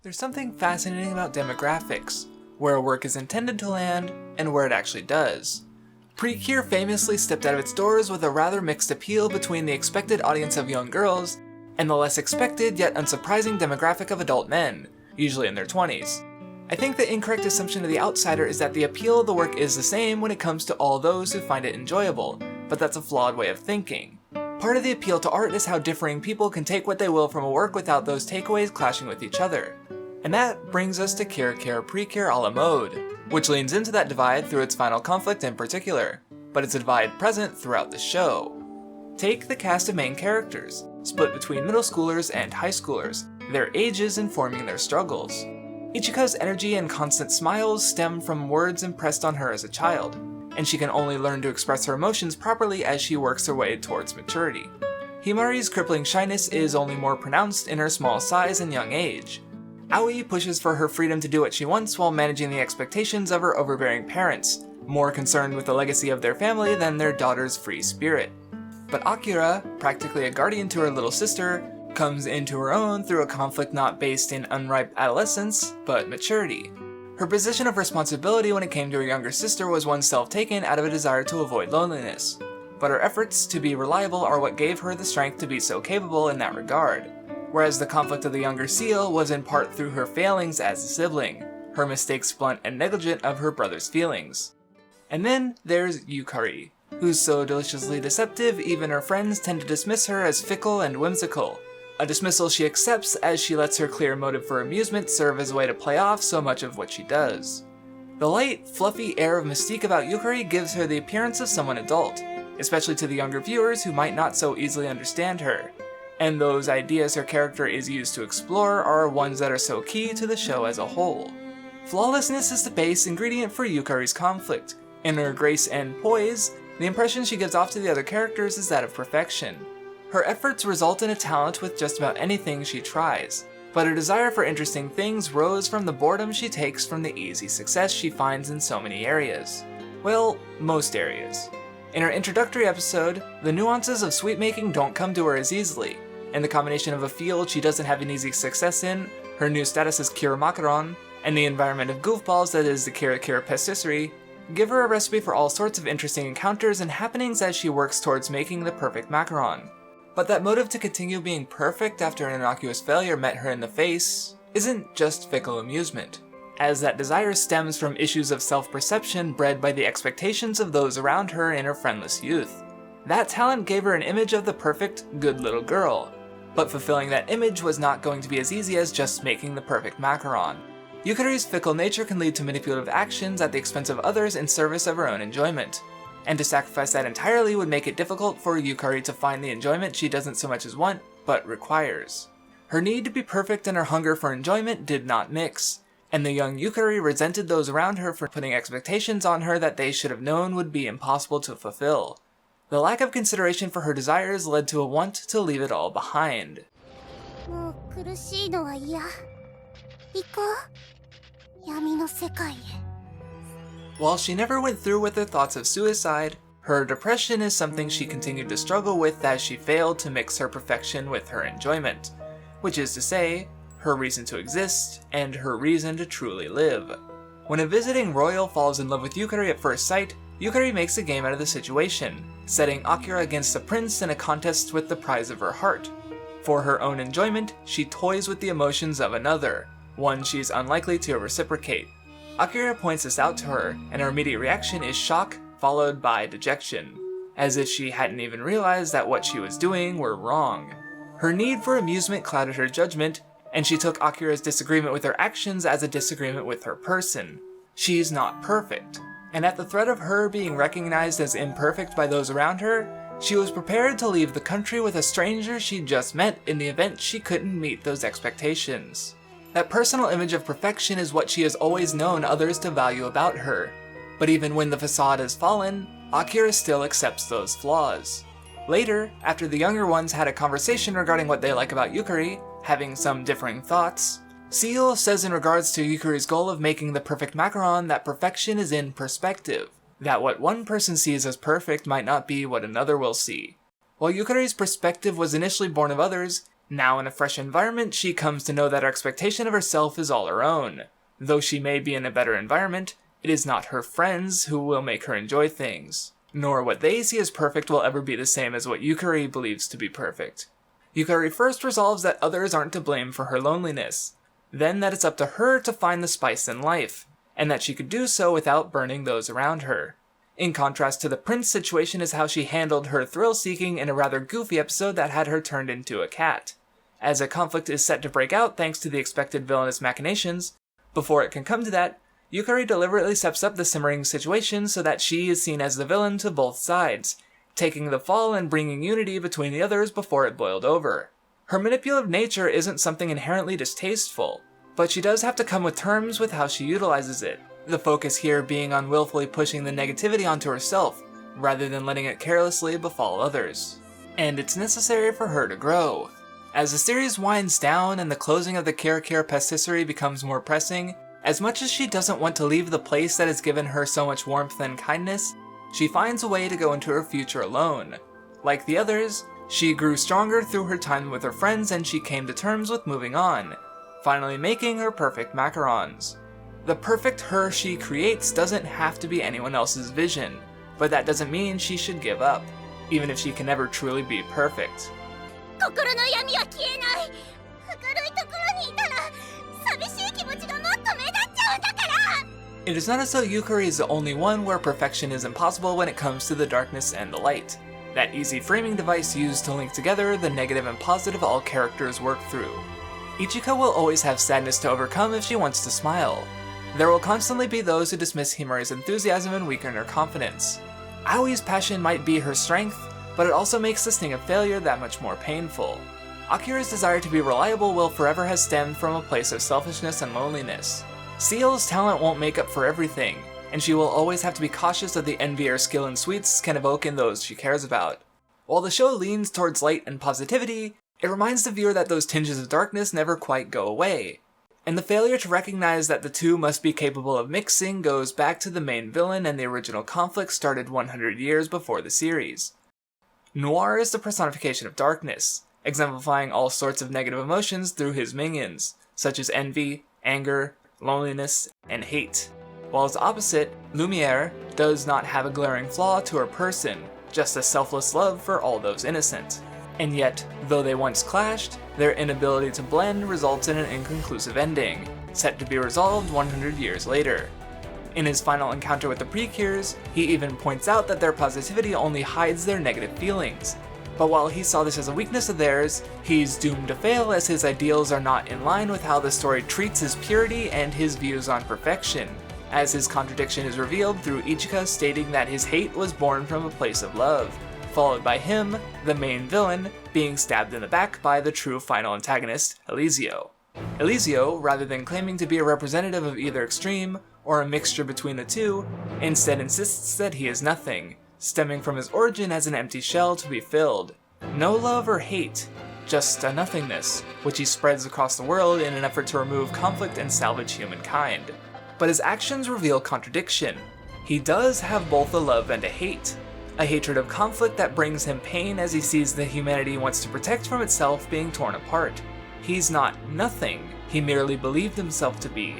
There's something fascinating about demographics, where a work is intended to land, and where it actually does. Precure famously stepped out of its doors with a rather mixed appeal between the expected audience of young girls, and the less expected yet unsurprising demographic of adult men, usually in their 20s. I think the incorrect assumption to the outsider is that the appeal of the work is the same when it comes to all those who find it enjoyable, but that's a flawed way of thinking. Part of the appeal to art is how differing people can take what they will from a work without those takeaways clashing with each other. And that brings us to Kirakira Precure a la mode, which leans into that divide through its final conflict in particular, but it's a divide present throughout the show. Take the cast of main characters, split between middle schoolers and high schoolers, their ages informing their struggles. Ichika's energy and constant smiles stem from words impressed on her as a child, and she can only learn to express her emotions properly as she works her way towards maturity. Hidamari's crippling shyness is only more pronounced in her small size and young age. Aoi pushes for her freedom to do what she wants while managing the expectations of her overbearing parents, more concerned with the legacy of their family than their daughter's free spirit. But Akira, practically a guardian to her little sister, comes into her own through a conflict not based in unripe adolescence, but maturity. Her position of responsibility when it came to her younger sister was one self-taken out of a desire to avoid loneliness, but her efforts to be reliable are what gave her the strength to be so capable in that regard. Whereas the conflict of the younger Seal was in part through her failings as a sibling, her mistakes blunt and negligent of her brother's feelings. And then there's Hikari, who's so deliciously deceptive even her friends tend to dismiss her as fickle and whimsical, a dismissal she accepts as she lets her clear motive for amusement serve as a way to play off so much of what she does. The light, fluffy air of mystique about Hikari gives her the appearance of someone adult, especially to the younger viewers who might not so easily understand her. And those ideas her character is used to explore are ones that are so key to the show as a whole. Flawlessness is the base ingredient for Hikari's conflict. In her grace and poise, the impression she gives off to the other characters is that of perfection. Her efforts result in a talent with just about anything she tries, but her desire for interesting things rose from the boredom she takes from the easy success she finds in so many areas. Well, most areas. In her introductory episode, the nuances of sweet making don't come to her as easily, and the combination of a field she doesn't have an easy success in, her new status as Kira Macaron, and the environment of goofballs that is the Kirakira patisserie, give her a recipe for all sorts of interesting encounters and happenings as she works towards making the perfect macaron. But that motive to continue being perfect after an innocuous failure met her in the face isn't just fickle amusement, as that desire stems from issues of self-perception bred by the expectations of those around her in her friendless youth. That talent gave her an image of the perfect, good little girl, but fulfilling that image was not going to be as easy as just making the perfect macaron. Hikari's fickle nature can lead to manipulative actions at the expense of others in service of her own enjoyment, and to sacrifice that entirely would make it difficult for Hikari to find the enjoyment she doesn't so much as want, but requires. Her need to be perfect and her hunger for enjoyment did not mix, and the young Hikari resented those around her for putting expectations on her that they should have known would be impossible to fulfill. The lack of consideration for her desires led to a want to leave it all behind. While she never went through with her thoughts of suicide, her depression is something she continued to struggle with as she failed to mix her perfection with her enjoyment, which is to say, her reason to exist and her reason to truly live. When a visiting royal falls in love with Hikari at first sight, Hikari makes a game out of the situation, setting Akira against a prince in a contest with the prize of her heart. For her own enjoyment, she toys with the emotions of another, one she is unlikely to reciprocate. Akira points this out to her, and her immediate reaction is shock, followed by dejection, as if she hadn't even realized that what she was doing were wrong. Her need for amusement clouded her judgment, and she took Akira's disagreement with her actions as a disagreement with her person. She's not perfect, and at the threat of her being recognized as imperfect by those around her, she was prepared to leave the country with a stranger she'd just met in the event she couldn't meet those expectations. That personal image of perfection is what she has always known others to value about her, but even when the facade has fallen, Akira still accepts those flaws. Later, after the younger ones had a conversation regarding what they like about Hikari, having some differing thoughts, Seal says in regards to Hikari's goal of making the perfect macaron that perfection is in perspective, that what one person sees as perfect might not be what another will see. While Hikari's perspective was initially born of others, Now in a fresh environment, she comes to know that her expectation of herself is all her own. Though she may be in a better environment, it is not her friends who will make her enjoy things, nor what they see as perfect will ever be the same as what Hikari believes to be perfect. Hikari first resolves that others aren't to blame for her loneliness, then that it's up to her to find the spice in life, and that she could do so without burning those around her. In contrast to the prince situation is how she handled her thrill-seeking in a rather goofy episode that had her turned into a cat. As a conflict is set to break out thanks to the expected villainous machinations, before it can come to that, Hikari deliberately steps up the simmering situation so that she is seen as the villain to both sides, taking the fall and bringing unity between the others before it boiled over. Her manipulative nature isn't something inherently distasteful, but she does have to come with terms with how she utilizes it, the focus here being on willfully pushing the negativity onto herself, rather than letting it carelessly befall others. And it's necessary for her to grow. As the series winds down and the closing of the Kirakira pasticerie becomes more pressing, as much as she doesn't want to leave the place that has given her so much warmth and kindness, she finds a way to go into her future alone. Like the others, she grew stronger through her time with her friends and she came to terms with moving on, finally making her perfect macarons. The perfect her she creates doesn't have to be anyone else's vision, but that doesn't mean she should give up, even if she can never truly be perfect. It is not as though Hikari is the only one where perfection is impossible when it comes to the darkness and the light, that easy framing device used to link together the negative and positive all characters work through. Ichika will always have sadness to overcome if she wants to smile. There will constantly be those who dismiss Himari's enthusiasm and weaken her confidence. Aoi's passion might be her strength, but it also makes the sting of failure that much more painful. Akira's desire to be reliable will forever have stemmed from a place of selfishness and loneliness. Ciel's talent won't make up for everything, and she will always have to be cautious of the envy her skill and sweets can evoke in those she cares about. While the show leans towards light and positivity, it reminds the viewer that those tinges of darkness never quite go away. And the failure to recognize that the two must be capable of mixing goes back to the main villain and the original conflict started 100 years before the series. Noir is the personification of darkness, exemplifying all sorts of negative emotions through his minions, such as envy, anger, loneliness, and hate. While his opposite, Lumiere, does not have a glaring flaw to her person, just a selfless love for all those innocent. And yet, though they once clashed, their inability to blend results in an inconclusive ending, set to be resolved 100 years later. In his final encounter with the Precures, he even points out that their positivity only hides their negative feelings. But while he saw this as a weakness of theirs, he's doomed to fail as his ideals are not in line with how the story treats his purity and his views on perfection, as his contradiction is revealed through Ichika stating that his hate was born from a place of love, followed by him, the main villain, being stabbed in the back by the true final antagonist, Eliseo. Eliseo, rather than claiming to be a representative of either extreme, or a mixture between the two, instead insists that he is nothing, stemming from his origin as an empty shell to be filled. No love or hate, just a nothingness, which he spreads across the world in an effort to remove conflict and salvage humankind. But his actions reveal contradiction. He does have both a love and a hate of conflict that brings him pain as he sees the humanity he wants to protect from itself being torn apart. He's not nothing, he merely believed himself to be.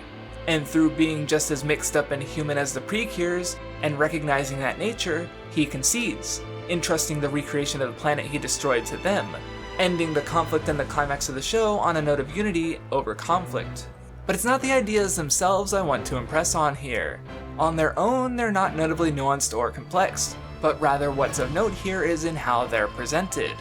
And through being just as mixed up and human as the Precures, and recognizing that nature, he concedes, entrusting the recreation of the planet he destroyed to them, ending the conflict and the climax of the show on a note of unity over conflict. But it's not the ideas themselves I want to impress on here. On their own, they're not notably nuanced or complex, but rather what's of note here is in how they're presented.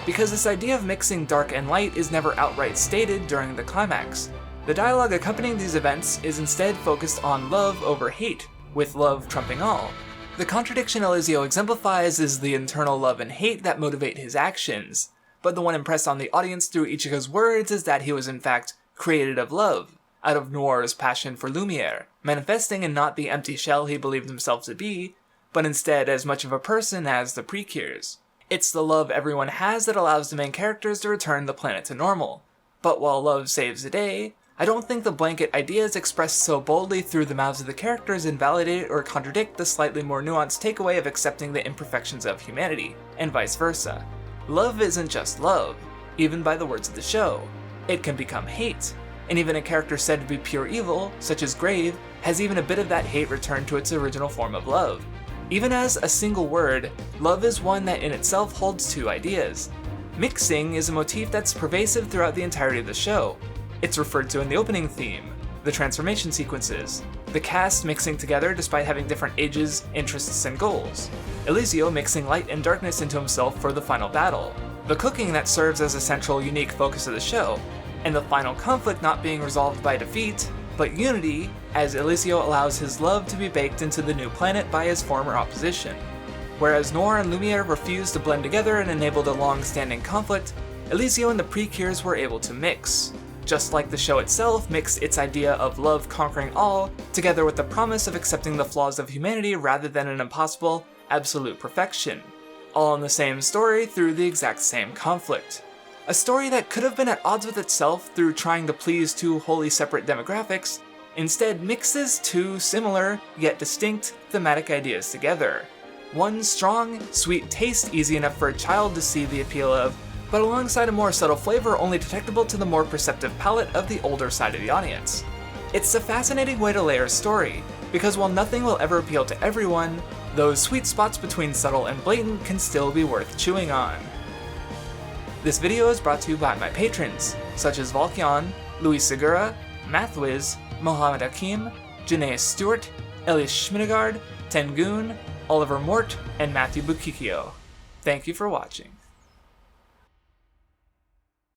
Because this idea of mixing dark and light is never outright stated during the climax. The dialogue accompanying these events is instead focused on love over hate, with love trumping all. The contradiction Eliseo exemplifies is the internal love and hate that motivate his actions, but the one impressed on the audience through Ichika's words is that he was in fact created of love, out of Noir's passion for Lumiere, manifesting in not the empty shell he believed himself to be, but instead as much of a person as the Precures. It's the love everyone has that allows the main characters to return the planet to normal. But while love saves the day, I don't think the blanket ideas expressed so boldly through the mouths of the characters invalidate or contradict the slightly more nuanced takeaway of accepting the imperfections of humanity, and vice versa. Love isn't just love. even by the words of the show. It can become hate, and even a character said to be pure evil, such as Grave, has even a bit of that hate returned to its original form of love. Even as a single word, love is one that in itself holds two ideas. Mixing is a motif that's pervasive throughout the entirety of the show. It's referred to in the opening theme, the transformation sequences, the cast mixing together despite having different ages, interests, and goals, Eliseo mixing light and darkness into himself for the final battle, the cooking that serves as a central, unique focus of the show, and the final conflict not being resolved by defeat, but unity, as Eliseo allows his love to be baked into the new planet by his former opposition. Whereas Noir and Lumiere refused to blend together and enabled a long-standing conflict, Eliseo and the Precures were able to mix. Just like the show itself mixed its idea of love conquering all, together with the promise of accepting the flaws of humanity rather than an impossible, absolute perfection. All in the same story through the exact same conflict. A story that could have been at odds with itself through trying to please two wholly separate demographics, instead mixes two similar, yet distinct, thematic ideas together. One strong, sweet taste easy enough for a child to see the appeal of, but alongside a more subtle flavor only detectable to the more perceptive palate of the older side of the audience. It's a fascinating way to layer a story, because while nothing will ever appeal to everyone, those sweet spots between subtle and blatant can still be worth chewing on. This video is brought to you by my patrons, such as Volkyan, Luis Segura, Mathwiz, Mohamed Akim, Janaeus Stewart, Elias Schminegard, Tengoon, Oliver Mort, and Matthew Bukikio. Thank you for watching.